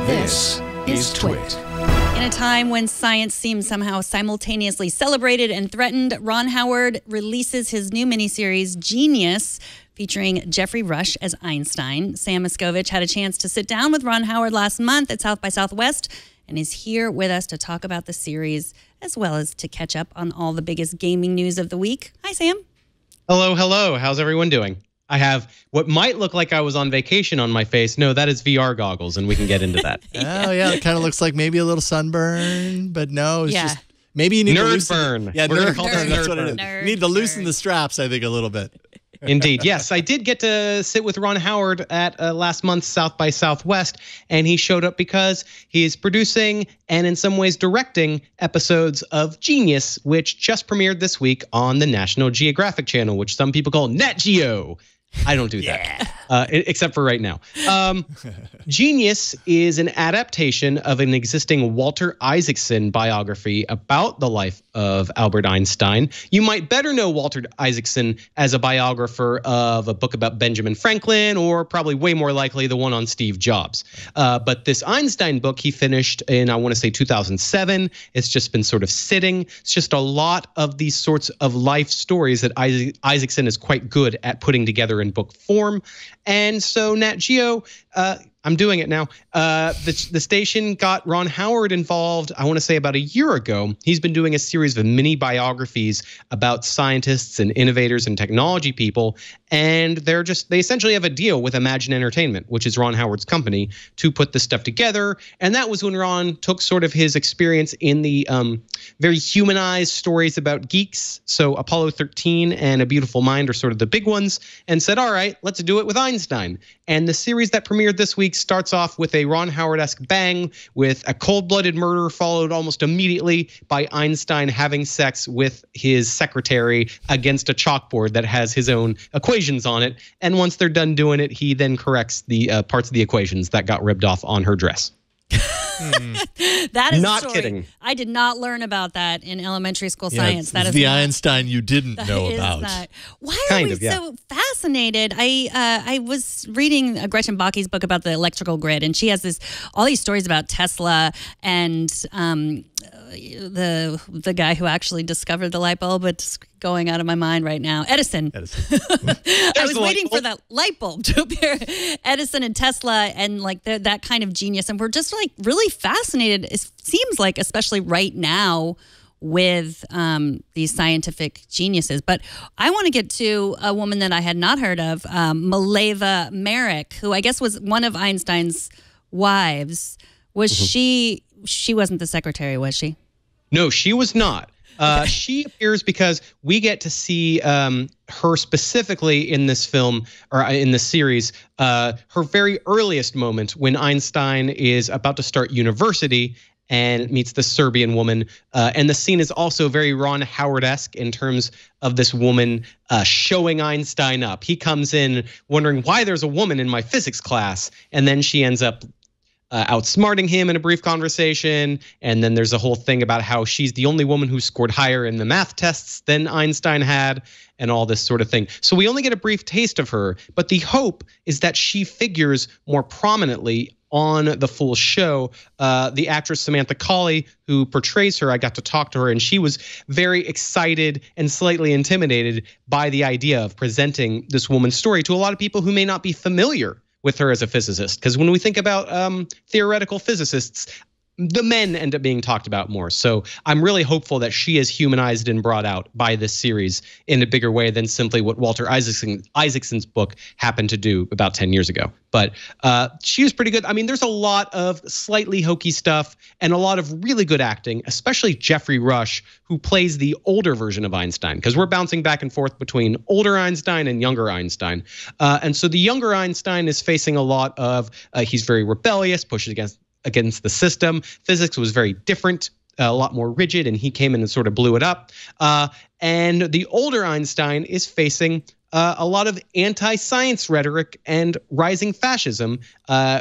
This is TWiT. In a time when science seems somehow simultaneously celebrated and threatened, Ron Howard releases his new miniseries, Genius, featuring Jeffrey Rush as Einstein. Sam Machkovech had a chance to sit down with Ron Howard last month at South by Southwest and is here with us to talk about the series, as well as to catch up on all the biggest gaming news of the week. Hi, Sam. Hello, hello. How's everyone doing? I have what might look like I was on vacation on my face. No, that is VR goggles, and we can get into that. Oh, yeah. It kind of looks like maybe a little sunburn, but no, it's just maybe you need to loosen. Burn. Yeah, We're nerd burn. That's what it is. You need to loosen the straps, I think, a little bit. Indeed. Yes, I did get to sit with Ron Howard at last month's South by Southwest, and he showed up because he's producing and in some ways directing episodes of Genius, which just premiered this week on the National Geographic Channel, which some people call Nat Geo. I don't do that, except for right now. Genius is an adaptation of an existing Walter Isaacson biography about the life of Albert Einstein. You might better know Walter Isaacson as a biographer of a book about Benjamin Franklin, or probably way more likely the one on Steve Jobs. But this Einstein book he finished in, I want to say 2007. It's just been sort of sitting. It's just a lot of these sorts of life stories that Isaacson is quite good at putting together in book form. And so Nat Geo, I'm doing it now. The station got Ron Howard involved, I want to say about a year ago. He's been doing a series of mini biographies about scientists and innovators and technology people. And they essentially have a deal with Imagine Entertainment, which is Ron Howard's company, to put this stuff together. And that was when Ron took sort of his experience in the very humanized stories about geeks. So Apollo 13 and A Beautiful Mind are sort of the big ones, and said, all right, let's do it with Einstein. And the series that premiered this week starts off with a Ron Howard-esque bang, with a cold-blooded murder followed almost immediately by Einstein having sex with his secretary against a chalkboard that has his own equations on it. And once they're done doing it, he then corrects the parts of the equations that got ripped off on her dress. That is not kidding. I did not learn about that in elementary school science. That is the Einstein you didn't know about. Why are we so fascinated? I was reading Gretchen Backe's book about the electrical grid, and she has all these stories about Tesla and the guy who actually discovered the light bulb. It's going out of my mind right now. Edison. I was waiting for that light bulb to appear. Edison and Tesla and like that kind of genius. And we're just like really fascinated. It seems like, especially right now, with these scientific geniuses. But I want to get to a woman that I had not heard of, Mileva Merrick, who I guess was one of Einstein's wives. Was she wasn't the secretary, was she? No, she was not. She appears because we get to see her specifically in this film, or in this series, her very earliest moment when Einstein is about to start university and meets the Serbian woman. And the scene is also very Ron Howard-esque in terms of this woman showing Einstein up. He comes in wondering why there's a woman in my physics class, and then she ends up outsmarting him in a brief conversation. And then there's a whole thing about how she's the only woman who scored higher in the math tests than Einstein had, and all this sort of thing. So we only get a brief taste of her, but the hope is that she figures more prominently on the full show. The actress Samantha Colley, who portrays her, I got to talk to her, and she was very excited and slightly intimidated by the idea of presenting this woman's story to a lot of people who may not be familiar with her as a physicist. Because when we think about theoretical physicists, the men end up being talked about more. So I'm really hopeful that she is humanized and brought out by this series in a bigger way than simply what Walter Isaacson's book happened to do about 10 years ago. But she was pretty good. I mean, there's a lot of slightly hokey stuff and a lot of really good acting, especially Jeffrey Rush, who plays the older version of Einstein, because we're bouncing back and forth between older Einstein and younger Einstein. And so the younger Einstein is facing a lot of, he's very rebellious, pushes against the system. Physics was very different, a lot more rigid, and he came in and sort of blew it up. And the older Einstein is facing a lot of anti-science rhetoric and rising fascism,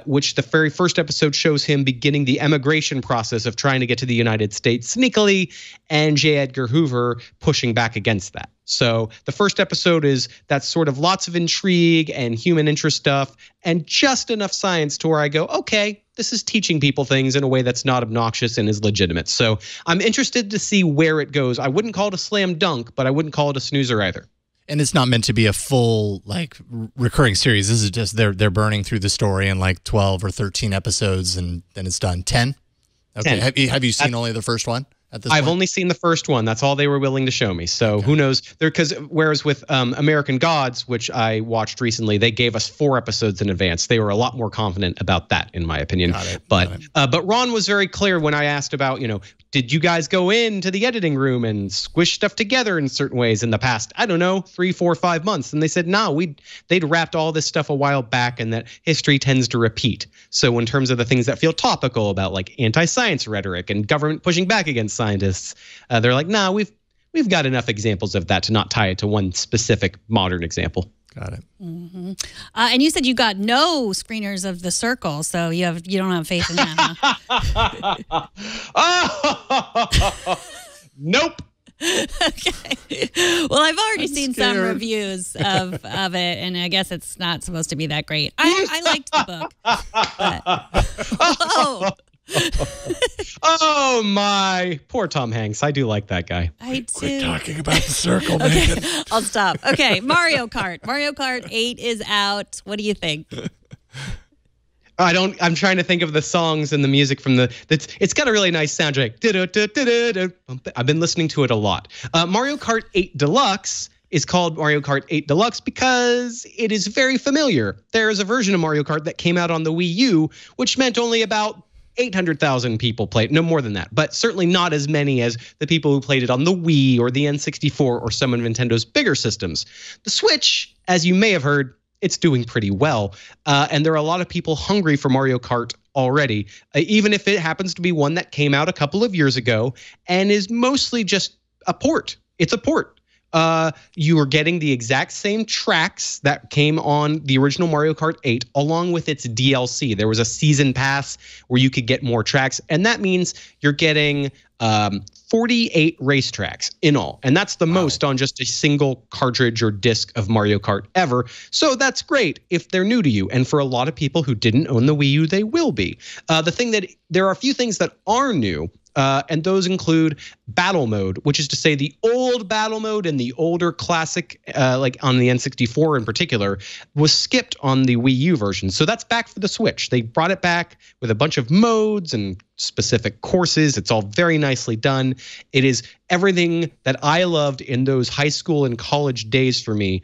which the very first episode shows him beginning the emigration process of trying to get to the United States sneakily, and J. Edgar Hoover pushing back against that. So the first episode is that sort of lots of intrigue and human interest stuff and just enough science to where I go, okay, this is teaching people things in a way that's not obnoxious and is legitimate. So I'm interested to see where it goes. I wouldn't call it a slam dunk, but I wouldn't call it a snoozer either. And it's not meant to be a full recurring series. This is just they're burning through the story in 12 or 13 episodes, and then it's done. 10? Okay. 10. Have you seen only the first one? I've only seen the first one. That's all they were willing to show me. So who knows? Whereas with American Gods, which I watched recently, they gave us 4 episodes in advance. They were a lot more confident about that, in my opinion. But Ron was very clear when I asked about, did you guys go into the editing room and squish stuff together in certain ways in the past, I don't know, 3, 4, 5 months? And they said, no, they'd wrapped all this stuff a while back, and that history tends to repeat. So in terms of the things that feel topical about anti-science rhetoric and government pushing back against scientists, they're like, nah, we've got enough examples of that to not tie it to one specific modern example. Got it. Mm-hmm. And you said you got no screeners of The Circle, so you don't have faith in that, huh? Nope. Okay. Well, I've already seen some reviews of it, and I guess it's not supposed to be that great. I liked the book. But, oh my, poor Tom Hanks. I do like that guy. I do. Quit talking about The Circle, man. Okay, I'll stop. Okay, Mario Kart. Mario Kart 8 is out. What do you think? I'm trying to think of the songs and the music from it's got a really nice soundtrack. I've been listening to it a lot. Mario Kart 8 Deluxe is called Mario Kart 8 Deluxe because it is very familiar. There is a version of Mario Kart that came out on the Wii U, which meant only about 800,000 people played, no more than that, but certainly not as many as the people who played it on the Wii or the N64 or some of Nintendo's bigger systems. The Switch, as you may have heard, it's doing pretty well, and there are a lot of people hungry for Mario Kart already, even if it happens to be one that came out a couple of years ago and is mostly just a port. It's a port. You are getting the exact same tracks that came on the original Mario Kart 8 along with its DLC. There was a season pass where you could get more tracks, and that means you're getting 48 racetracks in all, and that's the most on just a single cartridge or disc of Mario Kart ever. So that's great if they're new to you, and for a lot of people who didn't own the Wii U, they will be. There are a few things that are new. And those include battle mode, which is to say the old battle mode and the older classic, like on the N64 in particular, was skipped on the Wii U version. So that's back for the Switch. They brought it back with a bunch of modes and specific courses. It's all very nicely done. It is everything that I loved in those high school and college days for me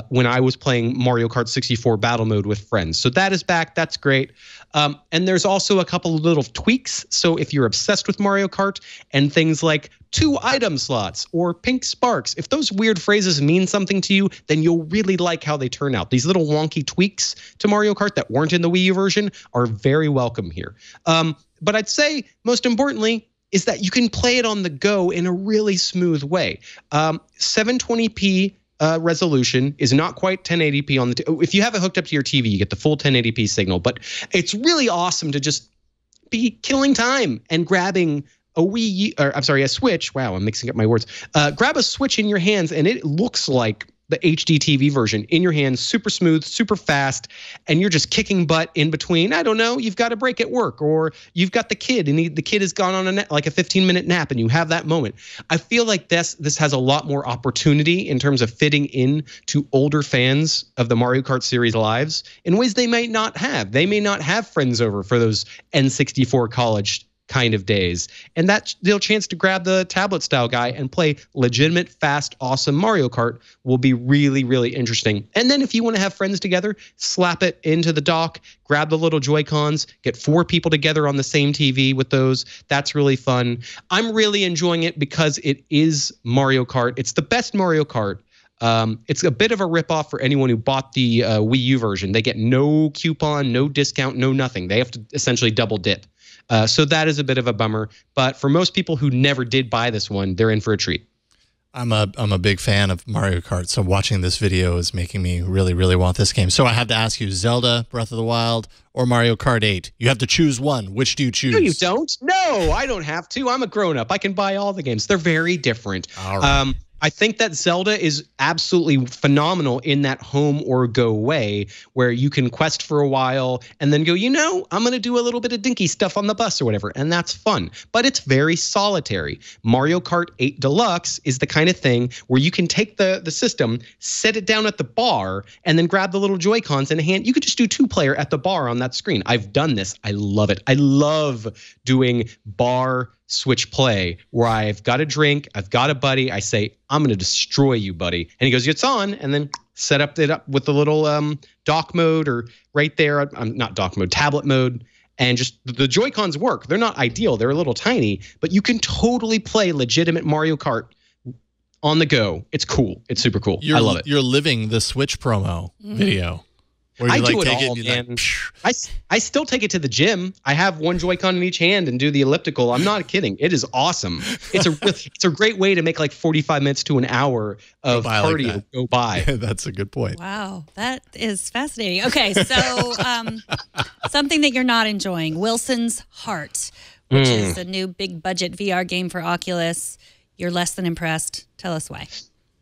when I was playing Mario Kart 64 battle mode with friends. So that is back. That's great. And there's also a couple of little tweaks. So if you're obsessed with Mario Kart and things like 2 item slots or pink sparks, if those weird phrases mean something to you, then you'll really like how they turn out. These little wonky tweaks to Mario Kart that weren't in the Wii U version are very welcome here. But I'd say most importantly is that you can play it on the go in a really smooth way. 720p resolution is not quite 1080p on the if you have it hooked up to your TV, you get the full 1080p signal, but it's really awesome to just be killing time and grabbing a Switch. Wow, I'm mixing up my words. Grab a Switch in your hands and it looks like the HD TV version in your hands, super smooth, super fast, and you're just kicking butt in between. I don't know, you've got a break at work, or you've got the kid, and the kid has gone on a 15-minute nap, and you have that moment. I feel like this has a lot more opportunity in terms of fitting in to older fans of the Mario Kart series lives in ways they might not have. They may not have friends over for those N64 college kind of days, and that little chance to grab the tablet style guy and play legitimate, fast, awesome Mario Kart will be really, really interesting. And then if you want to have friends together, slap it into the dock, grab the little Joy-Cons, get 4 people together on the same TV with those. That's really fun. I'm really enjoying it because it is Mario Kart. It's the best Mario Kart. It's a bit of a ripoff for anyone who bought the Wii U version. They get no coupon, no discount, no nothing. They have to essentially double dip. So that is a bit of a bummer. But for most people who never did buy this one, they're in for a treat. I'm a big fan of Mario Kart, so watching this video is making me really, really want this game. So I have to ask you, Zelda, Breath of the Wild, or Mario Kart 8? You have to choose one. Which do you choose? No, you don't. No, I don't have to. I'm a grown-up. I can buy all the games. They're very different. All right. I think that Zelda is absolutely phenomenal in that home or go way where you can quest for a while and then go, I'm going to do a little bit of dinky stuff on the bus or whatever. And that's fun, but it's very solitary. Mario Kart 8 Deluxe is the kind of thing where you can take the system, set it down at the bar, and then grab the little Joy-Cons in a hand. You could just do 2-player at the bar on that screen. I've done this. I love it. I love doing bar switch play where I've got a drink, I've got a buddy, I say, I'm going to destroy you, buddy. And he goes, it's on, and then set it up with the little dock mode or right there, not dock mode, tablet mode, and just the Joy-Cons work. They're not ideal, they're a little tiny, but you can totally play legitimate Mario Kart on the go. It's cool. It's super cool. I love it. You're living the Switch promo video. I do it all, man. I still take it to the gym. I have one Joy-Con in each hand and do the elliptical. I'm not kidding. It is awesome. It's a great way to make like 45 minutes to an hour of cardio go by. That's a good point. Wow, that is fascinating. Okay, so something that you're not enjoying, Wilson's Heart, which is a new big budget VR game for Oculus. You're less than impressed. Tell us why.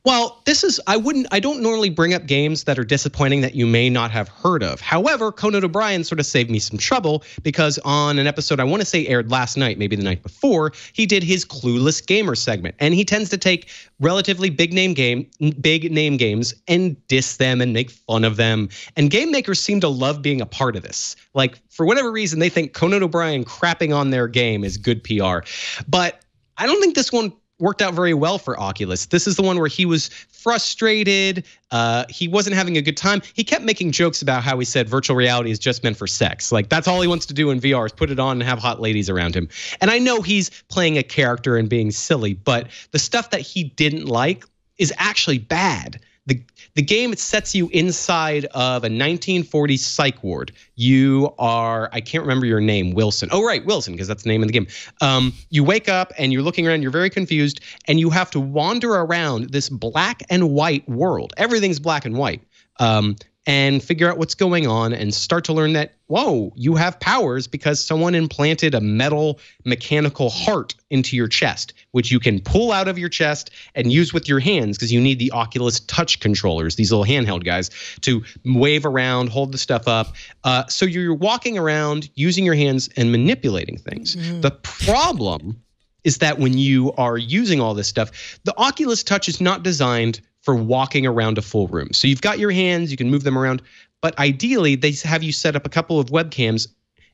Well, I don't normally bring up games that are disappointing that you may not have heard of. However, Conan O'Brien sort of saved me some trouble because on an episode I want to say aired last night, maybe the night before, he did his Clueless Gamer segment. And he tends to take relatively big name games and diss them and make fun of them. And game makers seem to love being a part of this. Like, for whatever reason, they think Conan O'Brien crapping on their game is good PR. But I don't think this one worked out very well for Oculus. This is the one where he was frustrated. He wasn't having a good time. He kept making jokes about how he said virtual reality is just meant for sex. Like, that's all he wants to do in VR is put it on and have hot ladies around him. And I know he's playing a character and being silly, but the stuff that he didn't like is actually bad. The game, it sets you inside of a 1940s psych ward. You are, I can't remember your name, Wilson. Oh, right, Wilson, because that's the name of the game. You wake up and you're looking around, you're very confused, and you have to wander around this black and white world. Everything's black and white. And figure out what's going on and start to learn that, whoa, you have powers because someone implanted a metal mechanical heart into your chest, which you can pull out of your chest and use with your hands because you need the Oculus Touch controllers, these little handheld guys, to wave around, hold the stuff up. So you're walking around using your hands and manipulating things. Mm-hmm. The problem is that when you are using all this stuff, the Oculus Touch is not designed for walking around a full room. So you've got your hands, you can move them around, but ideally they have you set up a couple of webcams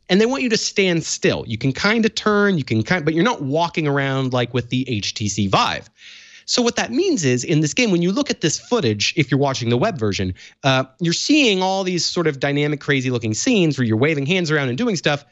and they want you to stand still. You can kind of turn, but you're not walking around like with the HTC Vive. So what that means is in this game, when you look at this footage, if you're watching the web version, you're seeing all these sort of dynamic, crazy looking scenes where you're waving hands around and doing stuff,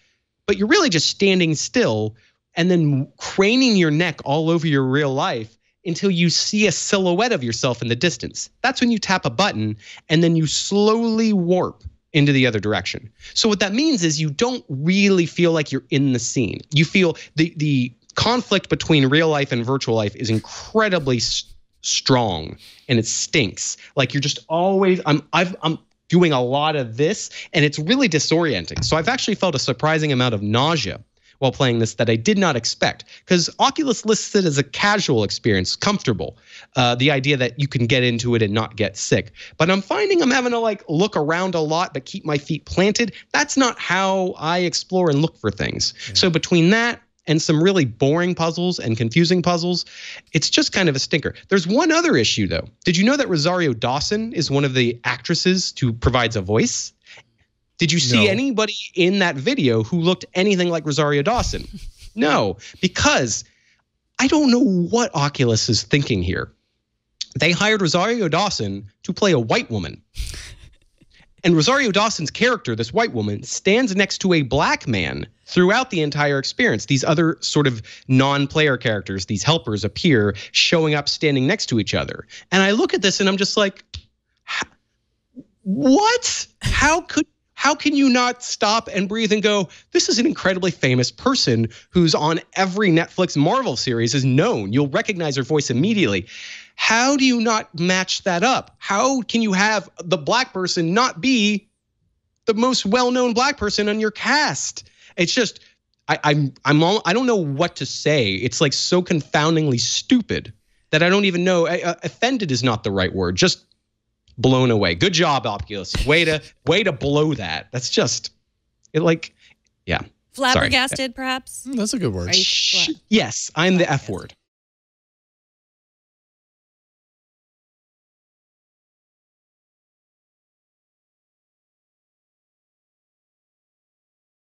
but you're really just standing still and then craning your neck all over your real life until you see a silhouette of yourself in the distance. That's when you tap a button and then you slowly warp into the other direction. So what that means is you don't really feel like you're in the scene. You feel the conflict between real life and virtual life is incredibly strong and it stinks. Like you're just always, I'm doing a lot of this and it's really disorienting. So I've actually felt a surprising amount of nausea while playing this that I did not expect, because Oculus lists it as a casual experience, comfortable. The idea that you can get into it and not get sick. But I'm finding I'm having to like look around a lot but keep my feet planted. That's not how I explore and look for things. Yeah. So between that and some really boring puzzles and confusing puzzles, it's just kind of a stinker. There's one other issue though. Did you know that Rosario Dawson is one of the actresses who provides a voice? Did you see anybody in that video who looked anything like Rosario Dawson? No, because I don't know what Oculus is thinking here. They hired Rosario Dawson to play a white woman. And Rosario Dawson's character, this white woman, stands next to a black man throughout the entire experience. These other sort of non-player characters, these helpers appear showing up, standing next to each other. And I look at this and I'm just like, what? How can you not stop and breathe and go, this is an incredibly famous person who's on every Netflix Marvel series is known. You'll recognize her voice immediately. How do you not match that up? How can you have the black person not be the most well-known black person on your cast? It's just, I don't know what to say. It's like so confoundingly stupid that I don't even know. Offended is not the right word. Just blown away. Good job, Oculus. Way to blow that. That's just it. Like, yeah. Flabbergasted, perhaps. That's a good word. Yes, I'm the F word.